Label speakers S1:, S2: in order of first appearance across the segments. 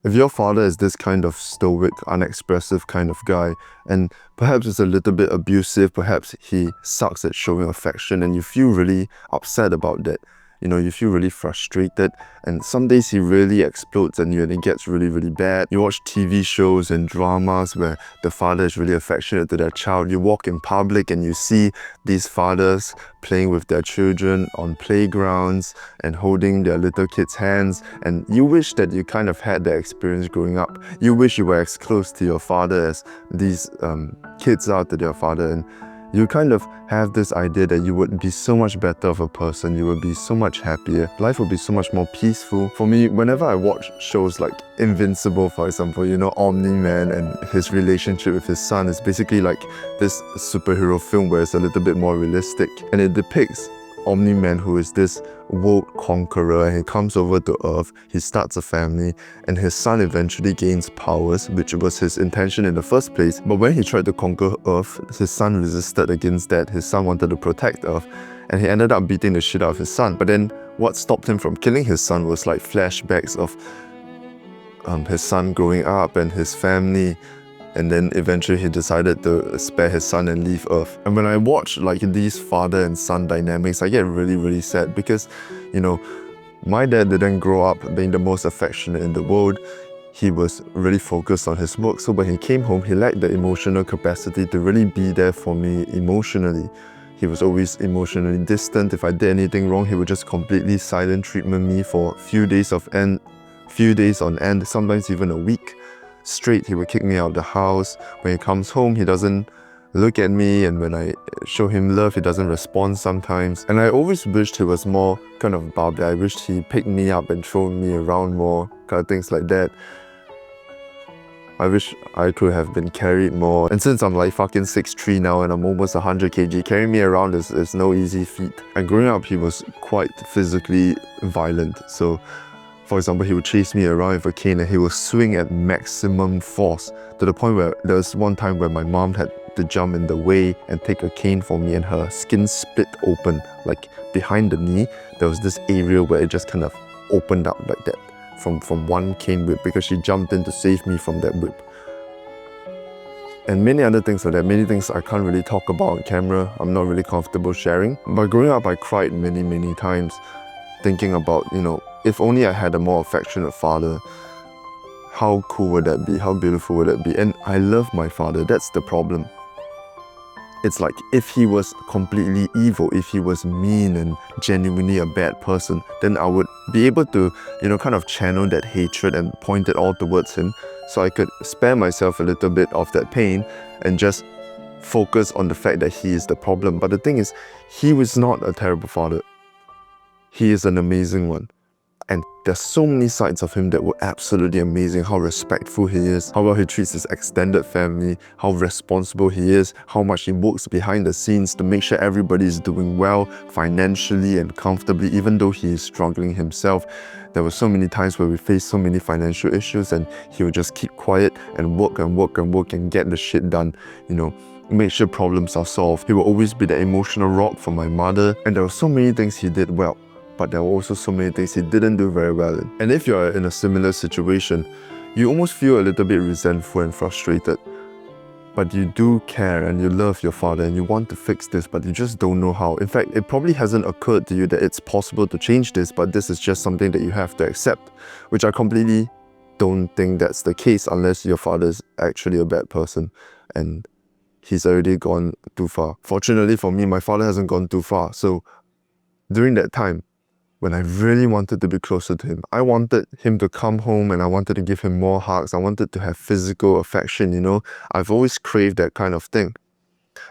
S1: If your father is this kind of stoic, unexpressive kind of guy, and perhaps is a little bit abusive, perhaps he sucks at showing affection, and you feel really upset about that, you feel really frustrated, and some days he really explodes and it gets really, really bad. You watch TV shows and dramas where the father is really affectionate to their child. You walk in public and you see these fathers playing with their children on playgrounds and holding their little kids' hands, and you wish that you kind of had that experience growing up. You wish you were as close to your father as these kids are to their father, and you kind of have this idea that you would be so much better of a person, you would be so much happier, life would be so much more peaceful. For me, whenever I watch shows like Invincible, for example, Omni-Man and his relationship with his son is basically like this superhero film where it's a little bit more realistic, and it depicts Omni-Man, who is this world conqueror, and he comes over to Earth, he starts a family, and his son eventually gains powers, which was his intention in the first place. But when he tried to conquer Earth, his son resisted against that. His son wanted to protect Earth, and he ended up beating the shit out of his son. But then what stopped him from killing his son was like flashbacks of his son growing up and his family. And then eventually he decided to spare his son and leave Earth. And when I watch like these father and son dynamics, I get really, really sad because, my dad didn't grow up being the most affectionate in the world. He was really focused on his work. So when he came home, he lacked the emotional capacity to really be there for me emotionally. He was always emotionally distant. If I did anything wrong, he would just completely silent treatment me for few days on end, sometimes even a week straight. He would kick me out of the house. When he comes home, he doesn't look at me, and when I show him love, he doesn't respond sometimes. And I always wished he was more kind of bubbly. I wished he picked me up and throw me around more, kind of things like that. I wish I could have been carried more. And since I'm like fucking 6'3" now and I'm almost 100 kg, carrying me around is no easy feat. And growing up, he was quite physically violent. So for example, he would chase me around with a cane and he would swing at maximum force to the point where there was one time where my mom had to jump in the way and take a cane for me, and her skin split open. Like behind the knee, there was this area where it just kind of opened up like that from one cane whip because she jumped in to save me from that whip. And many other things like that, many things I can't really talk about on camera, I'm not really comfortable sharing. But growing up, I cried many, many times thinking about, if only I had a more affectionate father, how cool would that be? How beautiful would that be? And I love my father, that's the problem. It's like if he was completely evil, if he was mean and genuinely a bad person, then I would be able to, kind of channel that hatred and point it all towards him, so I could spare myself a little bit of that pain and just focus on the fact that he is the problem. But the thing is, he was not a terrible father. He is an amazing one. And there's so many sides of him that were absolutely amazing. How respectful he is, how well he treats his extended family, how responsible he is, how much he works behind the scenes to make sure everybody is doing well financially and comfortably, even though he is struggling himself. There were so many times where we faced so many financial issues and he would just keep quiet and work and get the shit done, make sure problems are solved. He will always be the emotional rock for my mother, and there were so many things he did well. But there were also so many things he didn't do very well in. And if you're in a similar situation, you almost feel a little bit resentful and frustrated. But you do care and you love your father and you want to fix this, but you just don't know how. In fact, it probably hasn't occurred to you that it's possible to change this, but this is just something that you have to accept, which I completely don't think that's the case unless your father is actually a bad person and he's already gone too far. Fortunately for me, my father hasn't gone too far. So during that time, when I really wanted to be closer to him, I wanted him to come home and I wanted to give him more hugs. I wanted to have physical affection, I've always craved that kind of thing.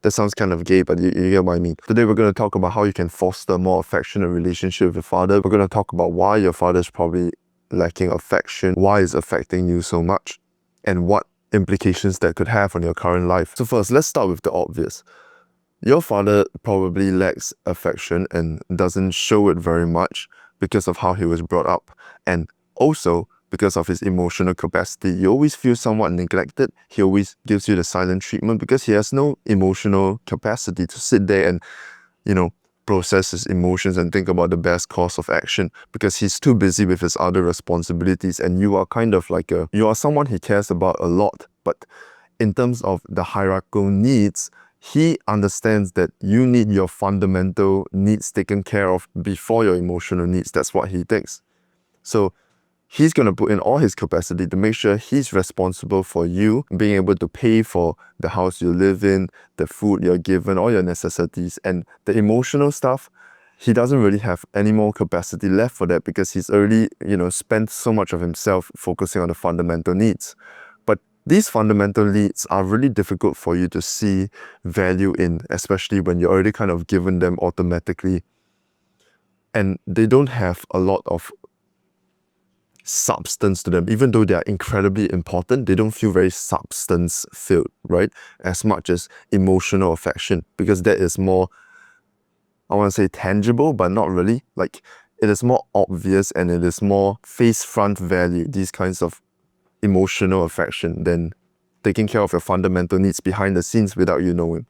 S1: That sounds kind of gay, but you get what I mean. Today we're going to talk about how you can foster a more affectionate relationship with your father. We're going to talk about why your father is probably lacking affection, why it's affecting you so much, and what implications that could have on your current life. So first, let's start with the obvious. Your father probably lacks affection and doesn't show it very much because of how he was brought up, and also because of his emotional capacity. You always feel somewhat neglected. He always gives you the silent treatment because he has no emotional capacity to sit there and, process his emotions and think about the best course of action because he's too busy with his other responsibilities, and you are kind of like you are someone he cares about a lot. But in terms of the hierarchical needs, he understands that you need your fundamental needs taken care of before your emotional needs. That's what he thinks. So he's going to put in all his capacity to make sure he's responsible for you being able to pay for the house you live in, the food you're given, all your necessities, and the emotional stuff. He doesn't really have any more capacity left for that because he's already, spent so much of himself focusing on the fundamental needs. But these fundamental needs are really difficult for you to see value in, especially when you're already kind of given them automatically. And they don't have a lot of substance to them. Even though they are incredibly important, they don't feel very substance filled, right? As much as emotional affection, because that is more, I want to say tangible, but not really. Like, it is more obvious and it is more face front value, these kinds of emotional affection, than taking care of your fundamental needs behind the scenes without you knowing.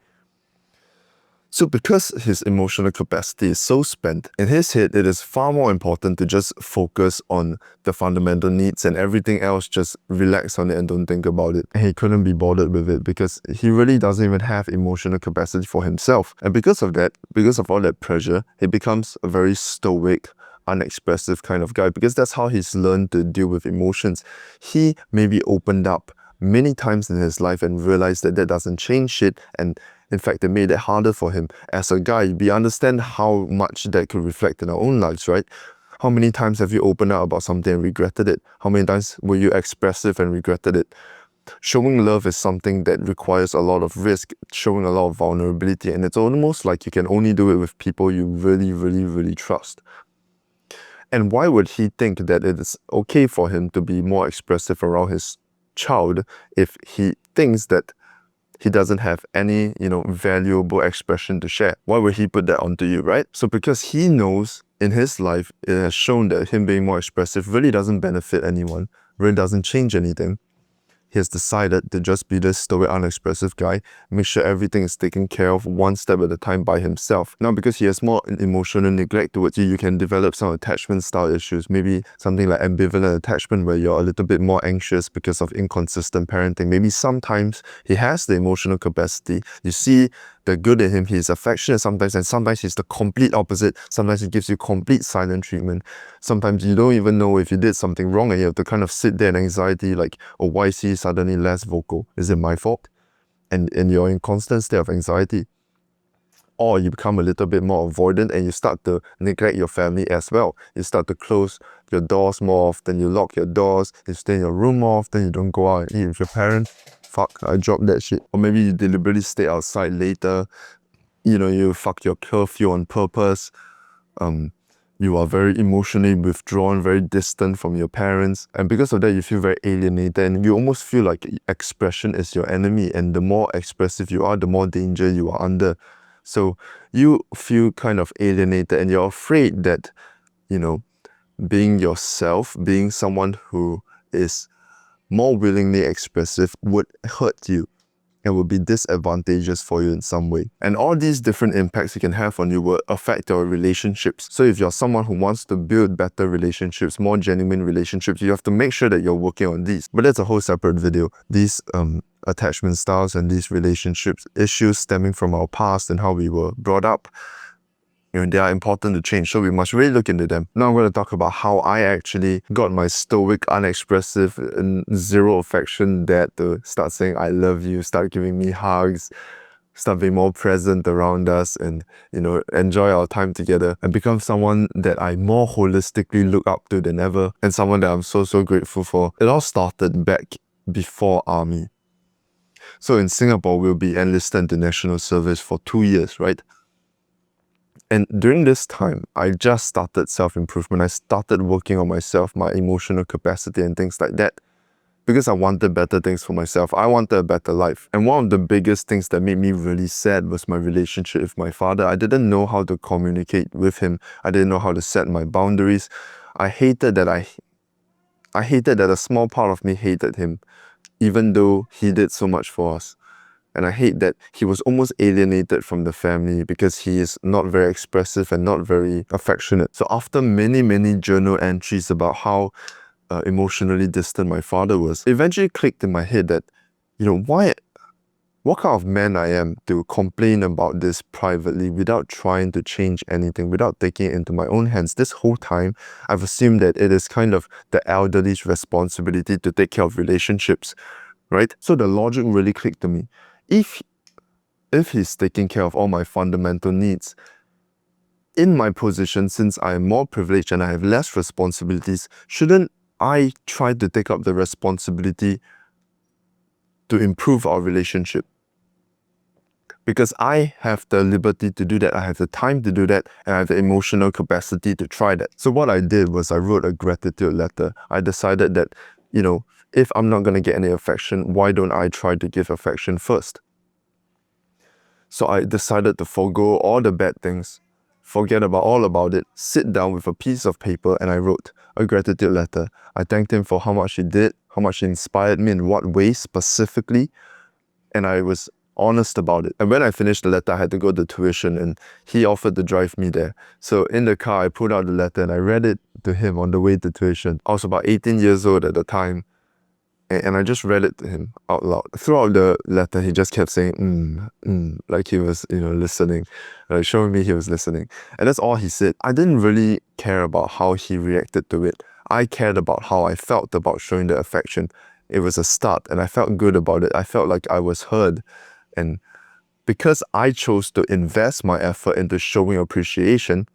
S1: So because his emotional capacity is so spent, in his head, it is far more important to just focus on the fundamental needs and everything else, just relax on it and don't think about it. And he couldn't be bothered with it because he really doesn't even have emotional capacity for himself. And because of that, because of all that pressure, he becomes a very stoic, unexpressive kind of guy because that's how he's learned to deal with emotions. He maybe opened up many times in his life and realized that that doesn't change shit, and in fact, it made it harder for him. As a guy, we understand how much that could reflect in our own lives, right? How many times have you opened up about something and regretted it? How many times were you expressive and regretted it? Showing love is something that requires a lot of risk, showing a lot of vulnerability, and it's almost like you can only do it with people you really, really, really trust. And why would he think that it is okay for him to be more expressive around his child if he thinks that he doesn't have any, valuable expression to share? Why would he put that onto you, right? So because he knows in his life, it has shown that him being more expressive really doesn't benefit anyone, really doesn't change anything. He has decided to just be this stoic, unexpressive guy, make sure everything is taken care of one step at a time by himself. Now, because he has more emotional neglect towards you, you can develop some attachment style issues, maybe something like ambivalent attachment where you're a little bit more anxious because of inconsistent parenting. Maybe sometimes he has the emotional capacity. You see the good in him, he's affectionate sometimes, and sometimes he's the complete opposite. Sometimes he gives you complete silent treatment. Sometimes you don't even know if you did something wrong and you have to kind of sit there in anxiety like, oh, why is he suddenly less vocal? Is it my fault? And you're in constant state of anxiety. Or you become a little bit more avoidant and you start to neglect your family as well. You start to close your doors more often, you lock your doors, you stay in your room more often, you don't go out and eat with your parents. Fuck, I dropped that shit. Or maybe you deliberately stay outside later. You fuck your curfew on purpose. You are very emotionally withdrawn, very distant from your parents. And because of that, you feel very alienated and you almost feel like expression is your enemy. And the more expressive you are, the more danger you are under. So you feel kind of alienated and you're afraid that, being yourself, being someone who is more willingly expressive would hurt you and will be disadvantageous for you in some way. And all these different impacts you can have on you will affect your relationships. So if you're someone who wants to build better relationships, more genuine relationships, you have to make sure that you're working on these. But that's a whole separate video. These attachment styles and these relationships issues stemming from our past and how we were brought up, they are important to change, so we must really look into them. Now I'm going to talk about how I actually got my stoic, unexpressive, and zero affection dad to start saying I love you, start giving me hugs, start being more present around us, and enjoy our time together and become someone that I more holistically look up to than ever, and someone that I'm so grateful for. It all started back before army. So in Singapore, we'll be enlisted into national service for 2 years, right? And during this time, I just started self-improvement. I started working on myself, my emotional capacity and things like that, because I wanted better things for myself. I wanted a better life. And one of the biggest things that made me really sad was my relationship with my father. I didn't know how to communicate with him. I didn't know how to set my boundaries. I hated that a small part of me hated him, even though he did so much for us. And I hate that he was almost alienated from the family because he is not very expressive and not very affectionate. So after many journal entries about how emotionally distant my father was, it eventually clicked in my head that, what kind of man I am to complain about this privately without trying to change anything, without taking it into my own hands. This whole time, I've assumed that it is kind of the elderly's responsibility to take care of relationships, right? So the logic really clicked to me. If he's taking care of all my fundamental needs, in my position, since I am more privileged and I have less responsibilities, shouldn't I try to take up the responsibility to improve our relationship? Because I have the liberty to do that, I have the time to do that, and I have the emotional capacity to try that. So what I did was I wrote a gratitude letter. I decided that, if I'm not going to get any affection, why don't I try to give affection first? So I decided to forego all the bad things, forget all about it, sit down with a piece of paper, and I wrote a gratitude letter. I thanked him for how much he did, how much he inspired me, in what ways specifically, and I was honest about it. And when I finished the letter, I had to go to tuition, and he offered to drive me there. So in the car, I pulled out the letter and I read it to him on the way to tuition. I was about 18 years old at the time, and I just read it to him out loud. Throughout the letter, he just kept saying, like he was, listening, like showing me he was listening. And that's all he said. I didn't really care about how he reacted to it. I cared about how I felt about showing the affection. It was a start, and I felt good about it. I felt like I was heard. And because I chose to invest my effort into showing appreciation,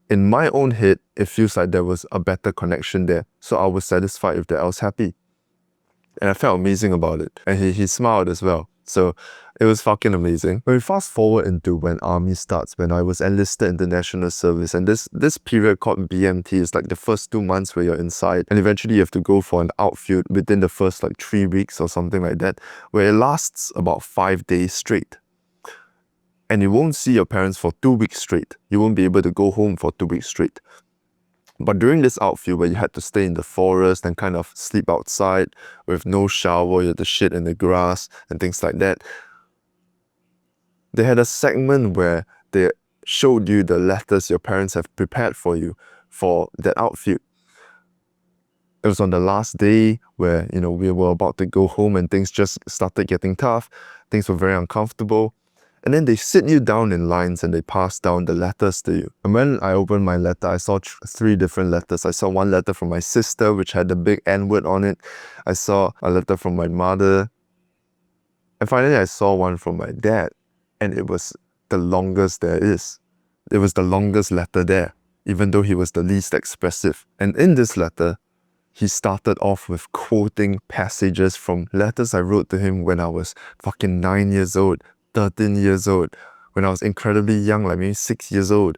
S1: in my own head, it feels like there was a better connection there. So I was satisfied with that. I was happy. And I felt amazing about it. And he smiled as well. So it was fucking amazing. When we fast forward into when army starts, when I was enlisted into national service, and this period called BMT is like the first 2 months where you're inside, and eventually you have to go for an outfield within the first 3 weeks or something like that, where it lasts about 5 days straight. And you won't see your parents for 2 weeks straight. You won't be able to go home for 2 weeks straight. But during this outfield where you had to stay in the forest and kind of sleep outside with no shower, you had to shit in the grass and things like that, they had a segment where they showed you the letters your parents have prepared for you for that outfield. It was on the last day where, we were about to go home and things just started getting tough. Things were very uncomfortable. And then they sit you down in lines and they pass down the letters to you. And when I opened my letter, I saw 3 different letters. I saw one letter from my sister, which had the big N word on it. I saw a letter from my mother. And finally, I saw one from my dad. And it was the longest there is. It was the longest letter there, even though he was the least expressive. And in this letter, he started off with quoting passages from letters I wrote to him when I was fucking 9 years old. 13 years old, when I was incredibly young, like maybe 6 years old.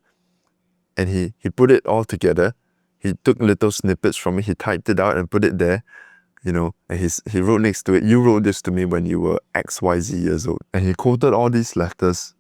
S1: And he put it all together. He took little snippets from it, he typed it out and put it there, and he wrote next to it, "You wrote this to me when you were XYZ years old." And he quoted all these letters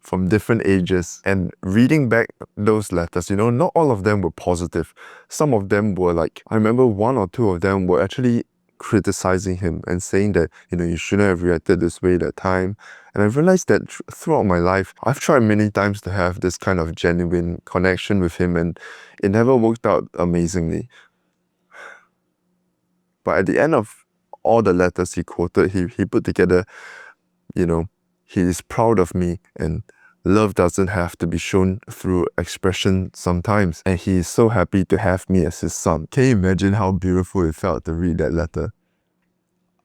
S1: from different ages. And reading back those letters, not all of them were positive. Some of them were I remember 1 or 2 of them were actually criticizing him and saying that, you shouldn't have reacted this way that time. And I realized that throughout my life, I've tried many times to have this kind of genuine connection with him, and it never worked out amazingly. But at the end of all the letters he quoted, he put together, he is proud of me, and love doesn't have to be shown through expression sometimes. And he is so happy to have me as his son. Can you imagine how beautiful it felt to read that letter?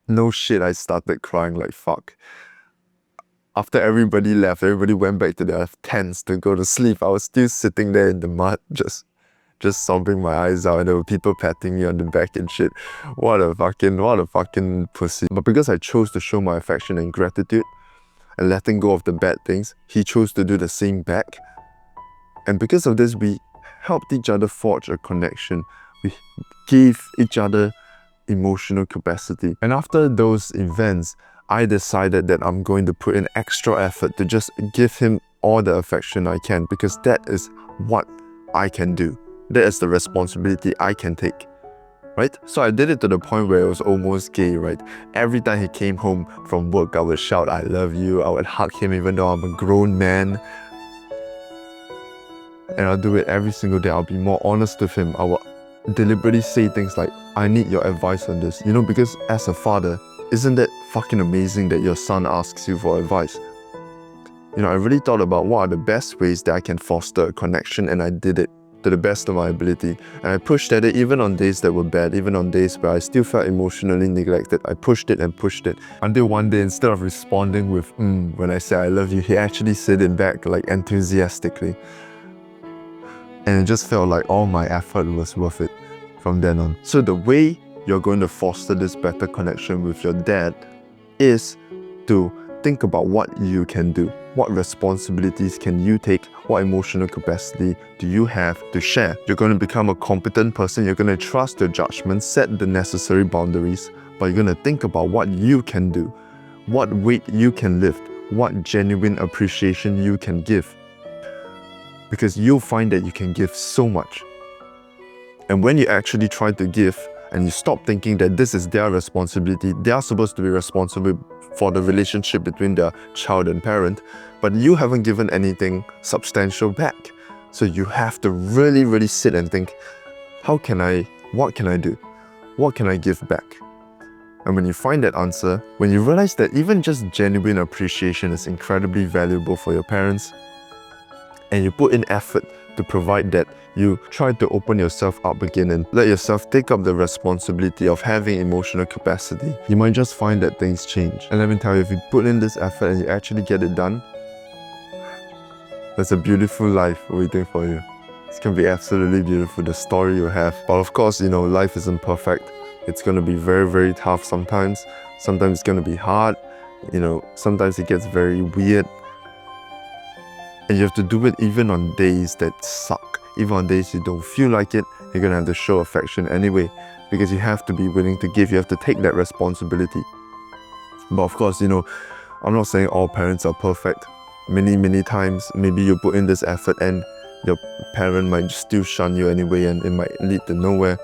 S1: No shit, I started crying like fuck. After everybody left, everybody went back to their tents to go to sleep, I was still sitting there in the mud, just sobbing my eyes out, and there were people patting me on the back and shit. What a fucking pussy. But because I chose to show my affection and gratitude, and letting go of the bad things, he chose to do the same back. And because of this, we helped each other forge a connection. We gave each other emotional capacity. And after those events, I decided that I'm going to put in extra effort to just give him all the affection I can, because that is what I can do. That is the responsibility I can take, right? So I did it to the point where it was almost gay, right? Every time he came home from work, I would shout, "I love you." I would hug him even though I'm a grown man. And I'll do it every single day. I'll be more honest with him. I will deliberately say things like, "I need your advice on this." Because as a father, isn't it fucking amazing that your son asks you for advice? I really thought about what are the best ways that I can foster a connection, and I did it to the best of my ability. And I pushed at it even on days that were bad, even on days where I still felt emotionally neglected. I pushed it and pushed it until one day, instead of responding with when I said "I love you," he actually said it back like enthusiastically. And it just felt like all my effort was worth it from then on. So the way you're going to foster this better connection with your dad is to think about what you can do. What responsibilities can you take? What emotional capacity do you have to share? You're going to become a competent person. You're going to trust your judgment, set the necessary boundaries, but you're going to think about what you can do, what weight you can lift, what genuine appreciation you can give. Because you'll find that you can give so much. And when you actually try to give and you stop thinking that this is their responsibility, they are supposed to be responsible for the relationship between their child and parent, but you haven't given anything substantial back. So you have to really, really sit and think, what can I do? What can I give back? And when you find that answer, when you realize that even just genuine appreciation is incredibly valuable for your parents, and you put in effort to provide that, you try to open yourself up again and let yourself take up the responsibility of having emotional capacity, you might just find that things change. And let me tell you, if you put in this effort and you actually get it done, there's a beautiful life waiting for you. It's going to be absolutely beautiful, the story you have. But of course, life isn't perfect. It's going to be very, very tough sometimes. Sometimes it's going to be hard. Sometimes it gets very weird. And you have to do it even on days that suck. Even on days you don't feel like it, you're going to have to show affection anyway. Because you have to be willing to give. You have to take that responsibility. But of course, I'm not saying all parents are perfect. Many, many times, maybe you put in this effort and your parent might still shun you anyway, and it might lead to nowhere.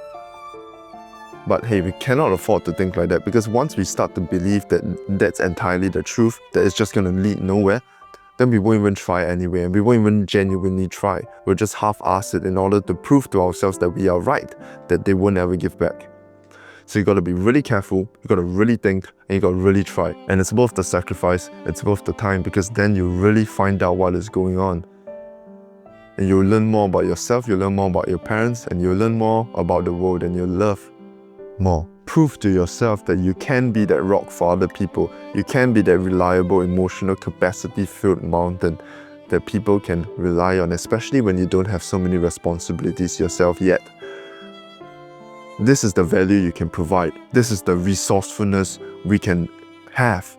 S1: But hey, we cannot afford to think like that, because once we start to believe that that's entirely the truth, that it's just going to lead nowhere, then we won't even try anyway, and we won't even genuinely try. We'll just half-ass it in order to prove to ourselves that we are right, that they won't ever give back. So you got to be really careful, you got to really think, and you got to really try. And it's both the sacrifice, it's both the time, because then you really find out what is going on. And you'll learn more about yourself, you'll learn more about your parents, and you'll learn more about the world, and you'll love more. Prove to yourself that you can be that rock for other people. You can be that reliable, emotional, capacity-filled mountain that people can rely on, especially when you don't have so many responsibilities yourself yet. This is the value you can provide. This is the resourcefulness we can have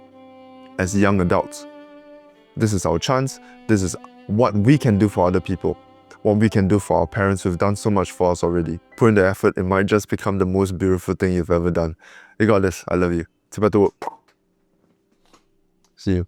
S1: as young adults. This is our chance. This is what we can do for other people. What we can do for our parents who've done so much for us already. Put in the effort, it might just become the most beautiful thing you've ever done. You got this. I love you. It's about to work. See you.